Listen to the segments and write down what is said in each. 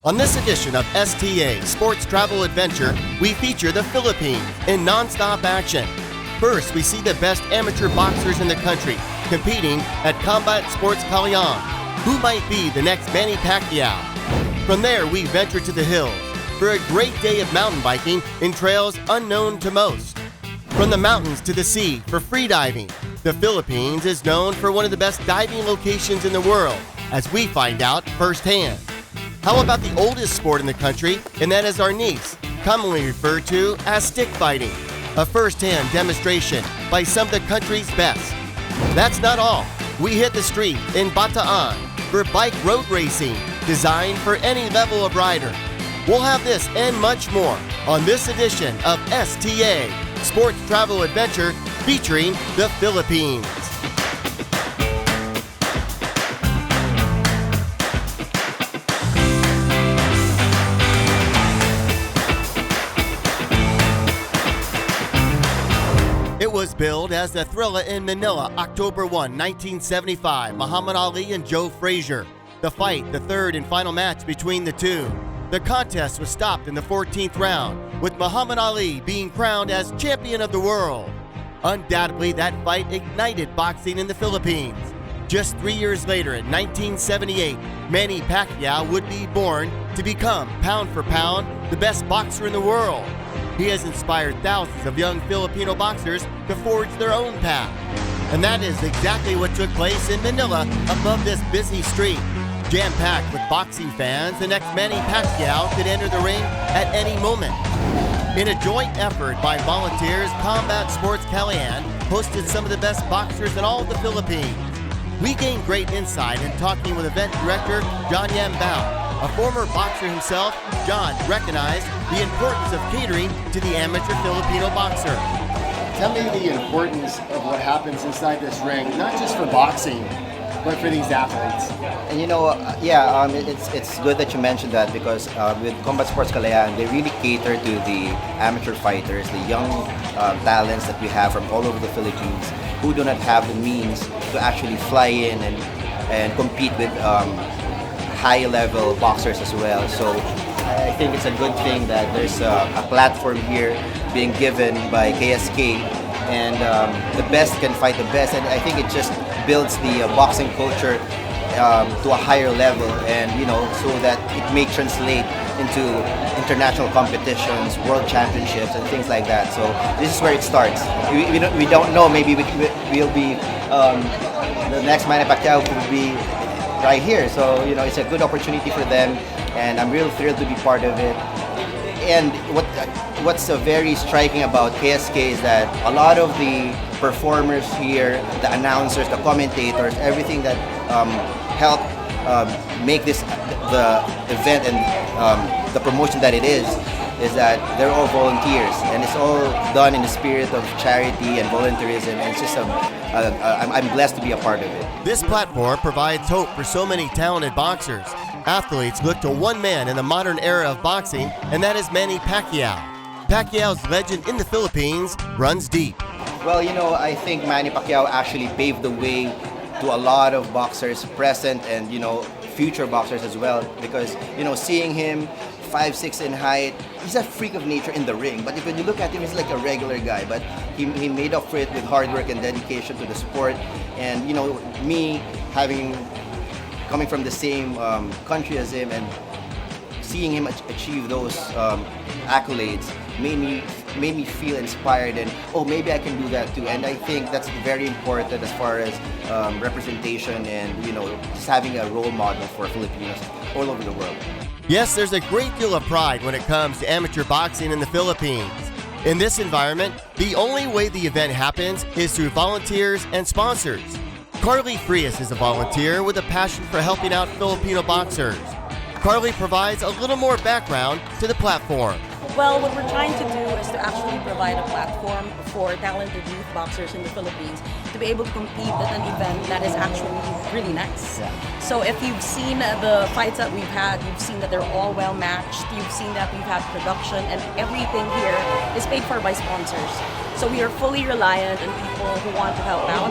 On this edition of STA Sports Travel Adventure, we feature the Philippines in non-stop action. First, we see the best amateur boxers in the country competing at Combat Sports Calayan. Who might be the next Manny Pacquiao? From there, we venture to the hills for a great day of mountain biking in trails unknown to most. From the mountains to the sea for free diving, the Philippines is known for one of the best diving locations in the world, as we find out firsthand. How about the oldest sport in the country, and that is arnis, commonly referred to as stick fighting, a first-hand demonstration by some of the country's best. That's not all. We hit the street in Bataan for bike road racing, designed for any level of rider. We'll have this and much more on this edition of STA Sports Travel Adventure featuring the Philippines. It was billed as the Thrilla in Manila, October 1, 1975, Muhammad Ali and Joe Frazier. The fight, the third and final match between the two. The contest was stopped in the 14th round, with Muhammad Ali being crowned as champion of the world. Undoubtedly, that fight ignited boxing in the Philippines. Just 3 years later, in 1978, Manny Pacquiao would be born to become, pound for pound, the best boxer in the world. He has inspired thousands of young Filipino boxers to forge their own path. And that is exactly what took place in Manila above this busy street. Jam-packed with boxing fans, the next Manny Pacquiao could enter the ring at any moment. In a joint effort by volunteers, Combat Sports Calayan hosted some of the best boxers in all of the Philippines. We gained great insight in talking with event director John Yambao. A former boxer himself, John recognized the importance of catering to the amateur Filipino boxer. Tell me the importance of what happens inside this ring, not just for boxing, but for these athletes. And it's good that you mentioned that because with Combat Sports Calayan, they really cater to the amateur fighters, the young talents that we have from all over the Philippines who do not have the means to actually fly in and compete with high-level boxers as well. So I think it's a good thing that there's a platform here being given by KSK, and the best can fight the best. And I think it just builds the boxing culture to a higher level, and so that it may translate into international competitions, world championships, and things like that. So this is where it starts. We don't know. Maybe we'll be the next Manny Pacquiao will be right here. So it's a good opportunity for them, and I'm real thrilled to be part of it. And what's very striking about KSK is that a lot of the performers here, the announcers, the commentators, everything that help make this the event and the promotion that it is that they're all volunteers, and it's all done in the spirit of charity and volunteerism. And it's just I'm blessed to be a part of it. This platform provides hope for so many talented boxers. Athletes look to one man in the modern era of boxing, and that is Manny Pacquiao. Pacquiao's legend in the Philippines runs deep. Well, I think Manny Pacquiao actually paved the way to a lot of boxers present and future boxers as well, because seeing him 5'6" in height, he's a freak of nature in the ring. But when you look at him, he's like a regular guy. But he made up for it with hard work and dedication to the sport. And me coming from the same country as him and seeing him achieve those accolades made me feel inspired, and maybe I can do that too. And I think that's very important as far as representation and just having a role model for Filipinos all over the world. Yes, there's a great deal of pride when it comes to amateur boxing in the Philippines. In this environment, the only way the event happens is through volunteers and sponsors. Carly Frias is a volunteer with a passion for helping out Filipino boxers. Carly provides a little more background to the platform. Well, what we're trying to do is to actually provide a platform for talented youth boxers in the Philippines to be able to compete at an event that is actually really nice. Yeah. So if you've seen the fights that we've had, you've seen that they're all well matched, you've seen that we've had production, and everything here is paid for by sponsors. So we are fully reliant on people who want to help out.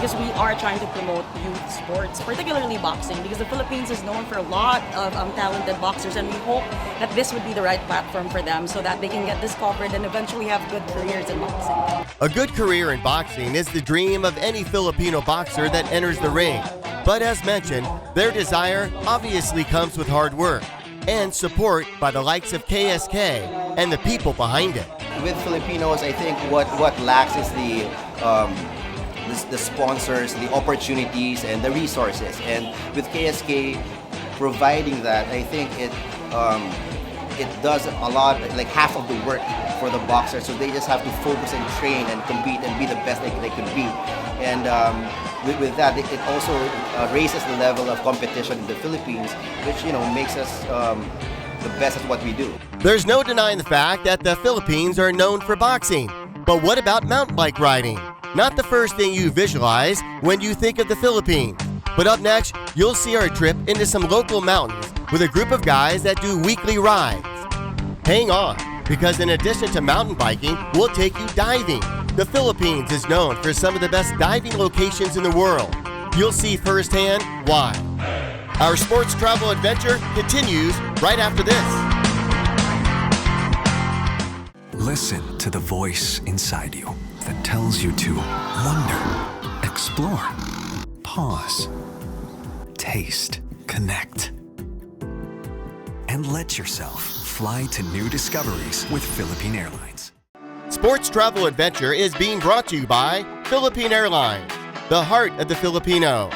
because we are trying to promote youth sports, particularly boxing, because the Philippines is known for a lot of talented boxers, and we hope that this would be the right platform for them so that they can get discovered and eventually have good careers in boxing. A good career in boxing is the dream of any Filipino boxer that enters the ring. But as mentioned, their desire obviously comes with hard work and support by the likes of KSK and the people behind it. With Filipinos, I think what lacks is the sponsors, the opportunities, and the resources. And with KSK providing that, I think it does a lot, like half of the work for the boxers. So they just have to focus and train and compete and be the best they can be. And with that, it also raises the level of competition in the Philippines, which makes us the best at what we do. There's no denying the fact that the Philippines are known for boxing. But what about mountain bike riding? Not the first thing you visualize when you think of the Philippines. But up next, you'll see our trip into some local mountains with a group of guys that do weekly rides. Hang on, because in addition to mountain biking, we'll take you diving. The Philippines is known for some of the best diving locations in the world. You'll see firsthand why. Our sports travel adventure continues right after this. Listen to the voice inside you that tells you to wonder, explore, pause, taste, connect, and let yourself fly to new discoveries with Philippine Airlines. Sports Travel Adventure is being brought to you by Philippine Airlines, the heart of the Filipino.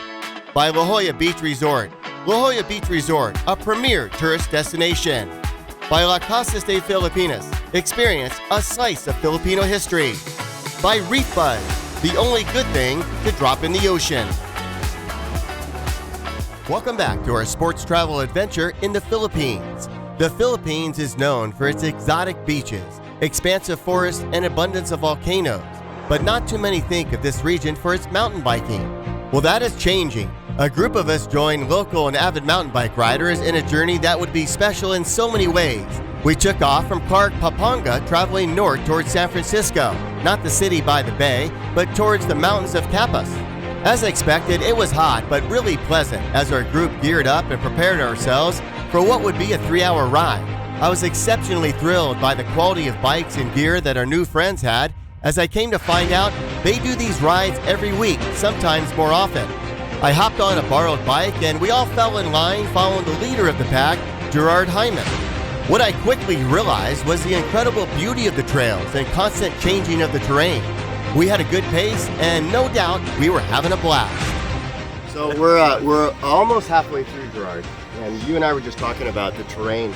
By La Jolla Beach Resort. La Jolla Beach Resort, a premier tourist destination. By La Casas de Filipinas. Experience a slice of Filipino history. By Reef Buzz, the only good thing to drop in the ocean. Welcome back to our sports travel adventure in the Philippines. The Philippines is known for its exotic beaches, expansive forests, and abundance of volcanoes. But not too many think of this region for its mountain biking. Well, that is changing. A group of us joined local and avid mountain bike riders in a journey that would be special in so many ways. We took off from Clark, Pampanga, traveling north towards San Francisco, not the city by the bay, but towards the mountains of Casas. As expected, it was hot but really pleasant as our group geared up and prepared ourselves for what would be a 3-hour ride. I was exceptionally thrilled by the quality of bikes and gear that our new friends had, as I came to find out they do these rides every week, sometimes more often. I hopped on a borrowed bike and we all fell in line following the leader of the pack, Gerard Hyman. What I quickly realized was the incredible beauty of the trails and constant changing of the terrain. We had a good pace and no doubt we were having a blast. So we're almost halfway through, Gerard, and you and I were just talking about the terrain.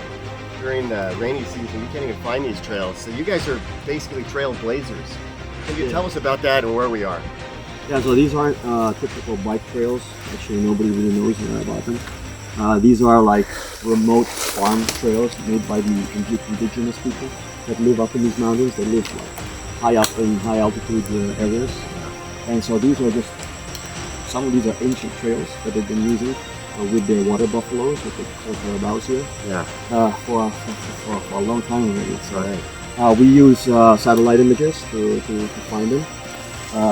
During the rainy season, you can't even find these trails. So you guys are basically trailblazers. Can you tell us about that and where we are? Yeah, so these aren't typical bike trails. Actually, nobody really knows about them. These are like remote farm trails made by the indigenous people that live up in these mountains. They live like high up in high altitude areas. And so these are just, some of these are ancient trails that they've been using with their water buffaloes, with the carabaos here. Yeah. For a long time already. So we use satellite images to find them,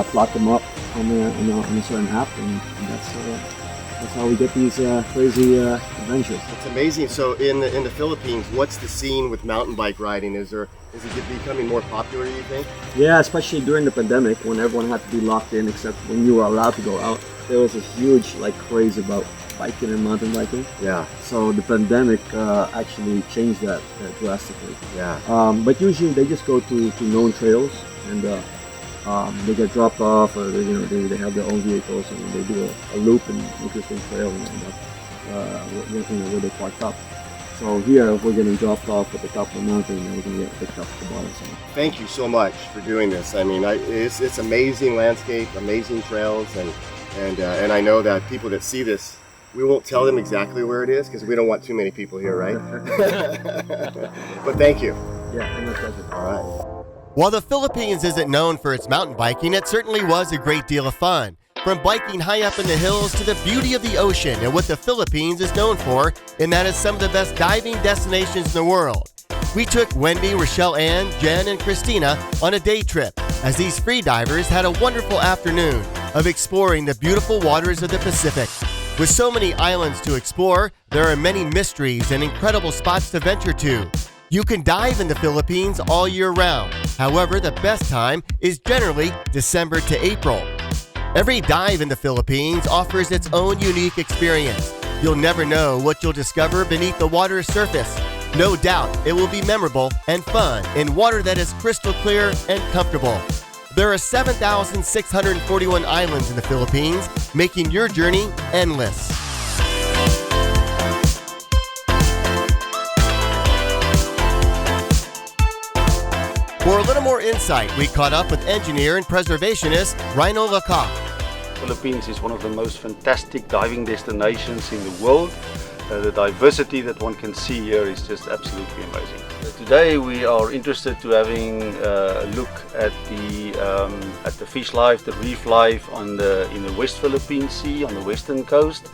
plot them up on a certain app, and that's how we get these crazy adventures. It's amazing. So in the Philippines, what's the scene with mountain bike riding? Is it becoming more popular, you think? Yeah, especially during the pandemic when everyone had to be locked in except when you were allowed to go out. There was a huge craze about biking and mountain biking. Yeah. So the pandemic actually changed that drastically. Yeah. But usually they just go to known trails and they get dropped off, or they have their own vehicles and they do a loop and interesting trail and where they parked up. So here we're getting dropped off at the top of the mountain and we can get picked up at the bottom. So. Thank you so much for doing this. I mean, it's amazing landscape, amazing trails, and I know that people that see this, we won't tell them exactly where it is because we don't want too many people here, right? But thank you. Yeah, my pleasure. All right. While the Philippines isn't known for its mountain biking, it certainly was a great deal of fun. From biking high up in the hills to the beauty of the ocean and what the Philippines is known for, and that is some of the best diving destinations in the world. We took Wendy, Rochelle Ann, Jen, and Christina on a day trip, as these free divers had a wonderful afternoon, of exploring the beautiful waters of the Pacific. With so many islands to explore, there are many mysteries and incredible spots to venture to. You can dive in the Philippines all year round. However, the best time is generally December to April. Every dive in the Philippines offers its own unique experience. You'll never know what you'll discover beneath the water's surface. No doubt it will be memorable and fun in water that is crystal clear and comfortable. There are 7,641 islands in the Philippines, making your journey endless. For a little more insight, we caught up with engineer and preservationist Rhino Lacock. Philippines is one of the most fantastic diving destinations in the world. The diversity that one can see here is just absolutely amazing. Today we are interested to having a look at the fish life, the reef life in the West Philippine Sea on the western coast.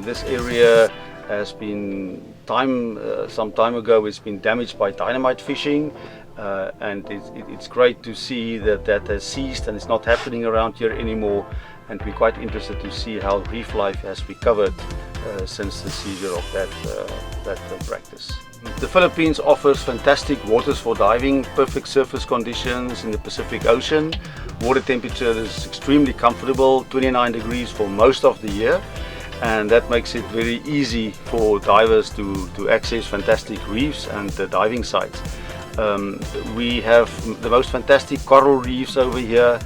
This area has been some time ago it's been damaged by dynamite fishing, and it's great to see that has ceased and it's not happening around here anymore. And we're quite interested to see how reef life has recovered since the seizure of that practice. The Philippines offers fantastic waters for diving, perfect surface conditions in the Pacific Ocean. Water temperature is extremely comfortable, 29 degrees for most of the year, and that makes it very easy for divers to access fantastic reefs and diving sites. We have the most fantastic coral reefs over here,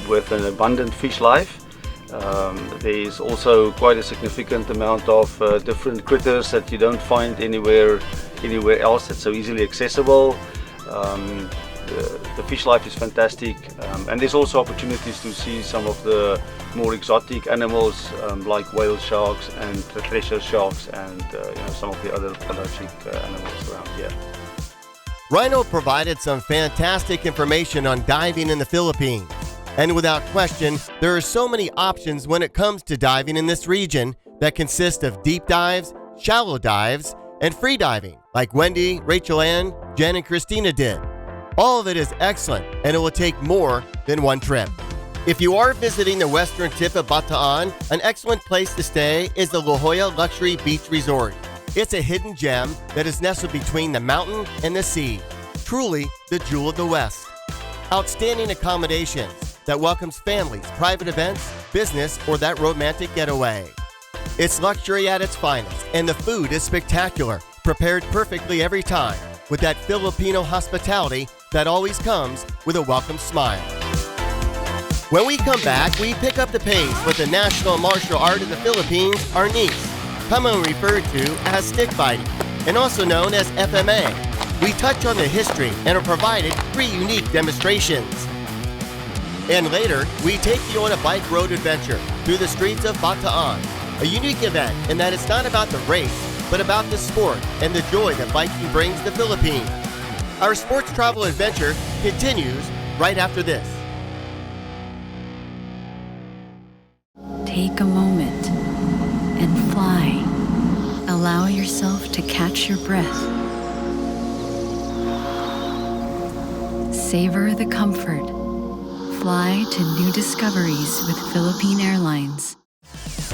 with an abundant fish life. There is also quite a significant amount of different critters that you don't find anywhere else that's so easily accessible. The fish life is fantastic, and there's also opportunities to see some of the more exotic animals like whale sharks and treasure sharks and some of the other pelagic animals around here. Rhino provided some fantastic information on diving in the Philippines. And without question, there are so many options when it comes to diving in this region that consist of deep dives, shallow dives, and free diving, like Wendy, Rachel Ann, Jen, and Christina did. All of it is excellent, and it will take more than one trip. If you are visiting the western tip of Bataan, an excellent place to stay is the La Jolla Luxury Beach Resort. It's a hidden gem that is nestled between the mountain and the sea. Truly the jewel of the West. Outstanding accommodations that welcomes families, private events, business, or that romantic getaway. It's luxury at its finest, and the food is spectacular, prepared perfectly every time, with that Filipino hospitality that always comes with a welcome smile. When we come back, we pick up the pace with the national martial art of the Philippines, arnis, commonly referred to as stick fighting, and also known as FMA. We touch on the history and are provided 3 unique demonstrations. And later, we take you on a bike road adventure through the streets of Bataan, a unique event in that it's not about the race, but about the sport and the joy that biking brings the Philippines. Our sports travel adventure continues right after this. Take a moment and fly. Allow yourself to catch your breath. Savor the comfort. Fly to new discoveries with Philippine Airlines.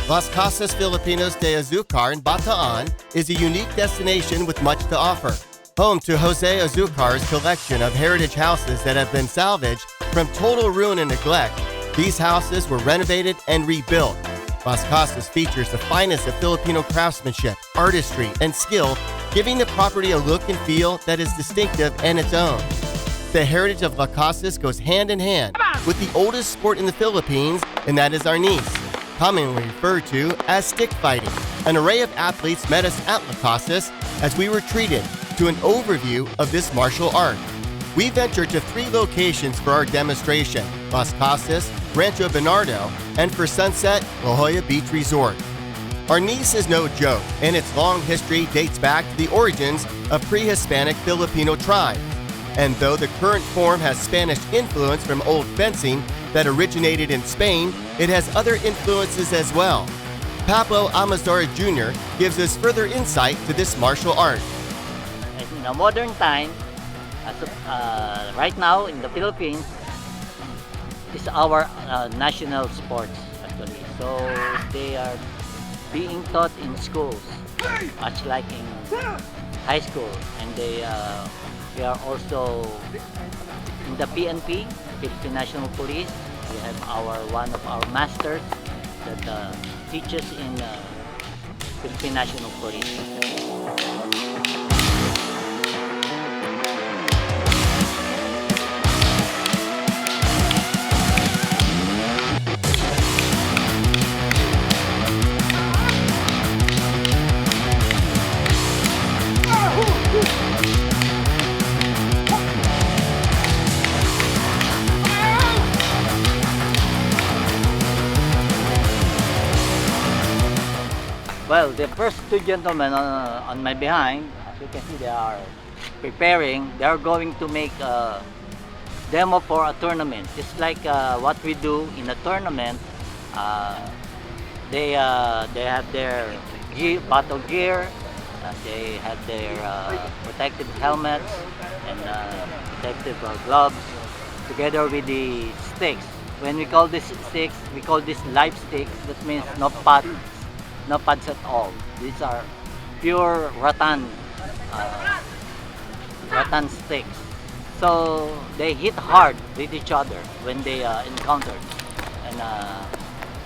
Las Casas Filipinos de Azucar in Bataan is a unique destination with much to offer. Home to Jose Azucar's collection of heritage houses that have been salvaged from total ruin and neglect, these houses were renovated and rebuilt. Las Casas features the finest of Filipino craftsmanship, artistry, and skill, giving the property a look and feel that is distinctive and its own. The heritage of Las Casas goes hand in hand with the oldest sport in the Philippines, and that is arnis, commonly referred to as stick fighting. An array of athletes met us at Las Casas as we were treated to an overview of this martial art. We ventured to 3 locations for our demonstration: Las Casas, Rancho Bernardo, and for sunset, La Jolla Beach Resort. Arnis is no joke, and its long history dates back to the origins of pre-Hispanic Filipino tribes. And though the current form has Spanish influence from old fencing that originated in Spain, it has other influences as well. Pablo Amazora Jr. gives us further insight to this martial art. In the modern time, right now in the Philippines, is our national sports actually. So they are being taught in schools, much like in high school, and they are also in the PNP, Philippine National Police. We have one of our masters that teaches in Philippine National Police. Well, the first two gentlemen on my behind, as you can see, they are preparing. They are going to make a demo for a tournament. Just like what we do in a tournament, they have their battle gear, they have their protective helmets and protective gloves, together with the sticks. When we call this sticks, we call this live sticks. That means no pads at all. These are pure rattan sticks. So they hit hard with each other when they encounter. And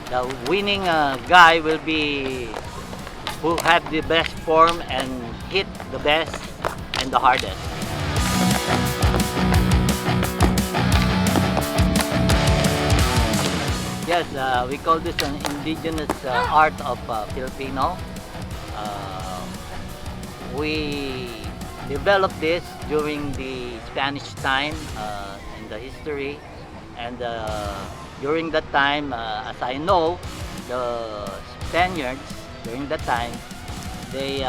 the winning guy will be who have the best form and hit the best and the hardest. Yes, we call this an indigenous art of Filipino. We developed this during the Spanish time in the history, and during that time, as I know, the Spaniards during that time, they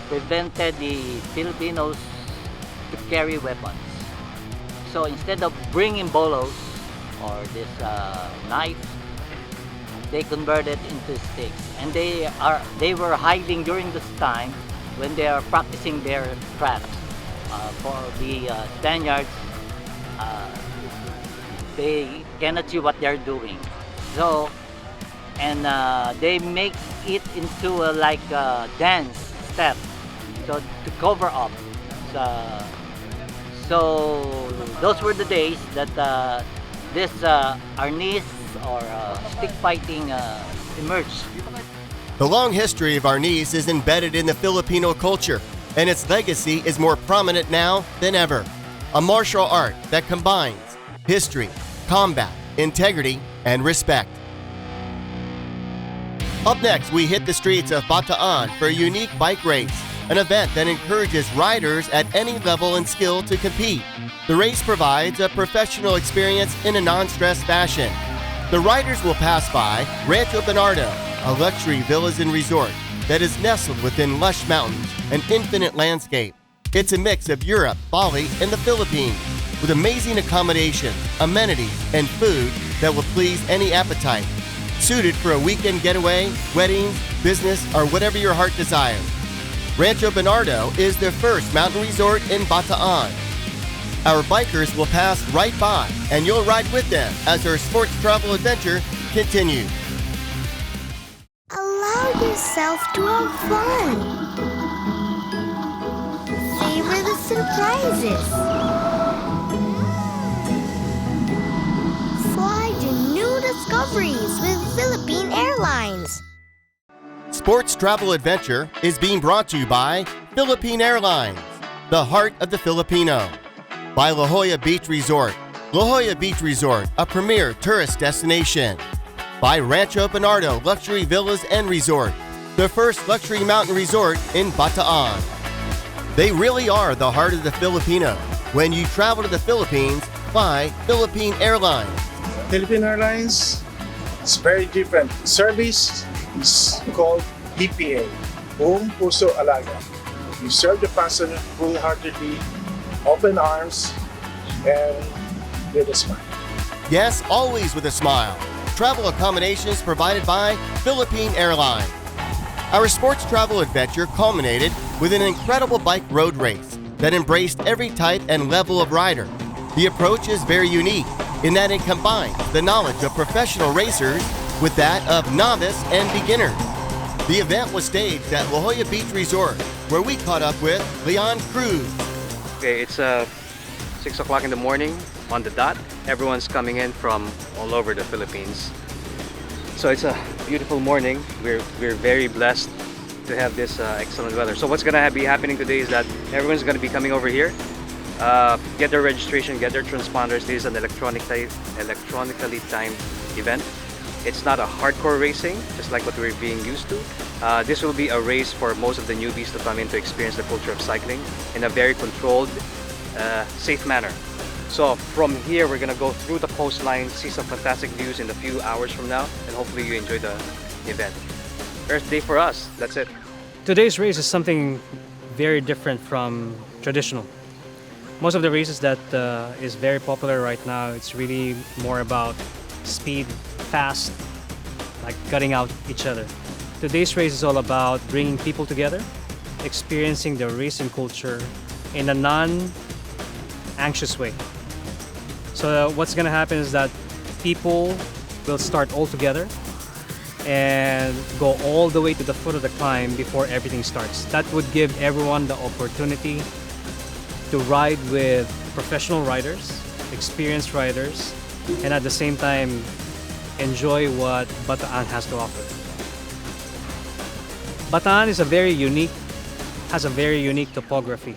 prevented the Filipinos to carry weapons. So instead of bringing bolos or this knife, they converted into sticks, and they were hiding during this time when they are practicing their traps. For the Spaniards, they cannot see what they're doing. So, and they make it into like a dance step, so to cover up. So those were the days that this arnis or stick fighting emerged. The long history of arnis is embedded in the Filipino culture, and its legacy is more prominent now than ever. A martial art that combines history, combat, integrity, and respect. Up next, we hit the streets of Bataan for a unique bike race, an event that encourages riders at any level and skill to compete. The race provides a professional experience in a non-stress fashion. The riders will pass by Rancho Bernardo, a luxury villas and resort that is nestled within lush mountains and infinite landscape. It's a mix of Europe, Bali, and the Philippines, with amazing accommodations, amenities, and food that will please any appetite. Suited for a weekend getaway, weddings, business, or whatever your heart desires. Rancho Bernardo is the first mountain resort in Bataan. Our bikers will pass right by, and you'll ride with them as our sports travel adventure continues. Allow yourself to have fun. Savor the surprises. Fly to new discoveries with Philippine Airlines. Sports Travel Adventure is being brought to you by Philippine Airlines, the heart of the Filipino. By La Jolla Beach Resort. La Jolla Beach Resort, a premier tourist destination. By Rancho Bernardo Luxury Villas and Resort, the first luxury mountain resort in Bataan. They really are the heart of the Filipino. When you travel to the Philippines, fly Philippine Airlines. Philippine Airlines is very different. Service is called PPA, Buong Puso Alaga. You serve the passenger wholeheartedly, open arms, and with a smile. Yes, always with a smile. Travel accommodations provided by Philippine Airlines. Our sports travel adventure culminated with an incredible bike road race that embraced every type and level of rider. The approach is very unique, in that it combines the knowledge of professional racers with that of novice and beginner. The event was staged at La Jolla Beach Resort, where we caught up with Leon Cruz. Okay, it's 6 o'clock in the morning on the dot. Everyone's coming in from all over the Philippines. So it's a beautiful morning. We're very blessed to have this excellent weather. So what's gonna be happening today is that everyone's gonna be coming over here, get their registration, get their transponders. This is an electronically timed event. It's not a hardcore racing, just like what we're being used to. This will be a race for most of the newbies to come in to experience the culture of cycling in a very controlled, safe manner. So from here, we're gonna go through the coastline, see some fantastic views in a few hours from now, and hopefully you enjoy the event. Earth Day for us, that's it. Today's race is something very different from traditional. Most of the races that is very popular right now, it's really more about speed, fast, like cutting out each other. Today's race is all about bringing people together, experiencing the racing culture in a non-anxious way. So what's gonna happen is that people will start all together and go all the way to the foot of the climb before everything starts. That would give everyone the opportunity to ride with professional riders, experienced riders, and at the same time enjoy what Bataan has to offer. Bataan is has a very unique topography.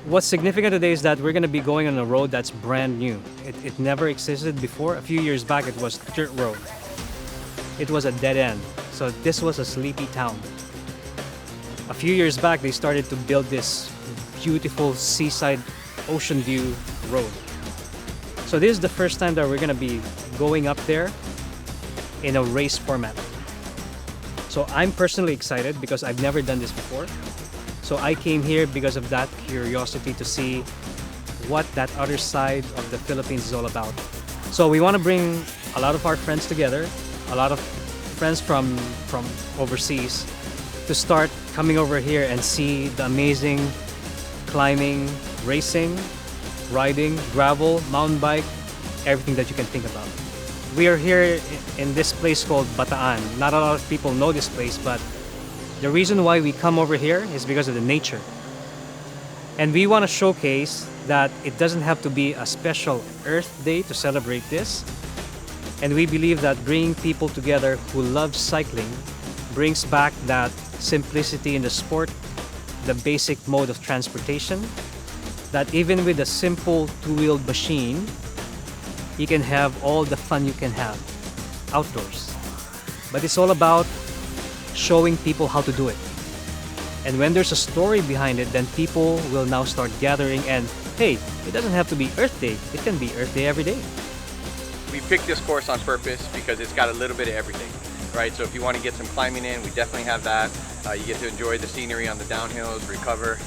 What's significant today is that we're going to be going on a road that's brand new. It never existed before. A few years back, it was dirt road. It was a dead end. So this was a sleepy town. A few years back, they started to build this beautiful seaside ocean view road. So this is the first time that we're going to be going up there in a race format. So I'm personally excited because I've never done this before. So I came here because of that curiosity to see what that other side of the Philippines is all about. So we want to bring a lot of our friends together, a lot of friends from overseas, to start coming over here and see the amazing climbing, racing, riding, gravel, mountain bike, everything that you can think about. We are here in this place called Bataan. Not a lot of people know this place, but the reason why we come over here is because of the nature. And we want to showcase that it doesn't have to be a special Earth Day to celebrate this. And we believe that bringing people together who love cycling brings back that simplicity in the sport, the basic mode of transportation, that even with a simple two-wheeled machine, you can have all the fun you can have outdoors. But it's all about showing people how to do it. And when there's a story behind it, then people will now start gathering and, hey, it doesn't have to be Earth Day. It can be Earth Day every day. We picked this course on purpose because it's got a little bit of everything, right? So if you want to get some climbing in, we definitely have that. You get to enjoy the scenery on the downhills, recover.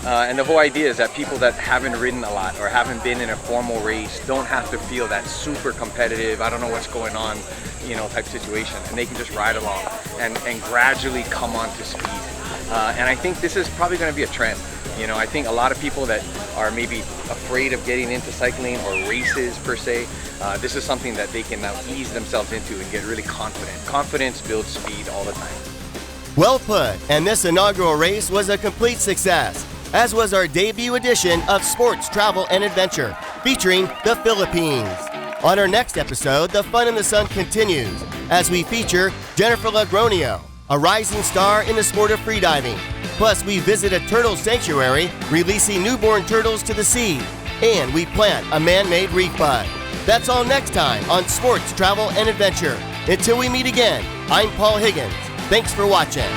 And the whole idea is that people that haven't ridden a lot or haven't been in a formal race don't have to feel that super competitive, I don't know what's going on, you know, type situation. And they can just ride along and gradually come onto speed. And I think this is probably going to be a trend. You know, I think a lot of people that are maybe afraid of getting into cycling or races per se, this is something that they can now ease themselves into and get really confident. Confidence builds speed all the time. Well put, and this inaugural race was a complete success, as was our debut edition of Sports, Travel, and Adventure, featuring the Philippines. On our next episode, the fun in the sun continues, as we feature Jennifer Lagronio, a rising star in the sport of freediving. Plus, we visit a turtle sanctuary, releasing newborn turtles to the sea, and we plant a man-made reef bud. That's all next time on Sports, Travel, and Adventure. Until we meet again, I'm Paul Higgins. Thanks for watching.